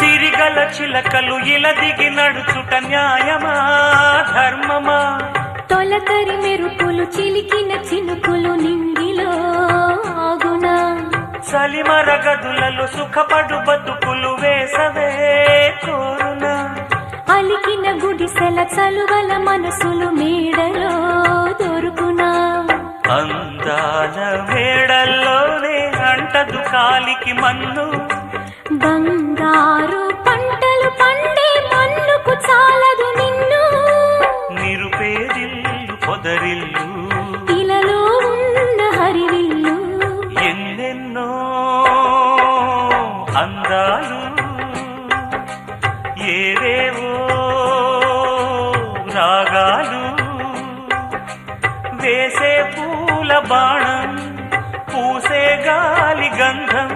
సిరిగల చిలకలు ఇలా దిగి నడుచుట న్యాయమా ధర్మమా? తొలకరి మెరుపులు చిలికిన చినుకులు నింగిలో ఆగునా? చలిమర గదులలో సుఖపడు బతుకులు వేసవే కోరునా? అలికిన గుడిసెల చలువల మనసులు మేడలో దొరుకునా? అందాల మేడల్లోనే అంటదు కాలికి మన్ను, బంగారు పంటలు పండే మన్నుకు చాలదు నిన్ను. నిరుపేదిల్లు పొదరిల్లు ఇలలో ఉన్న హరివిల్లు ఎన్నెన్నో అందాలు ఏవేవో రాగాలు వేసే పూల బాణం పూసే గాలి గంధం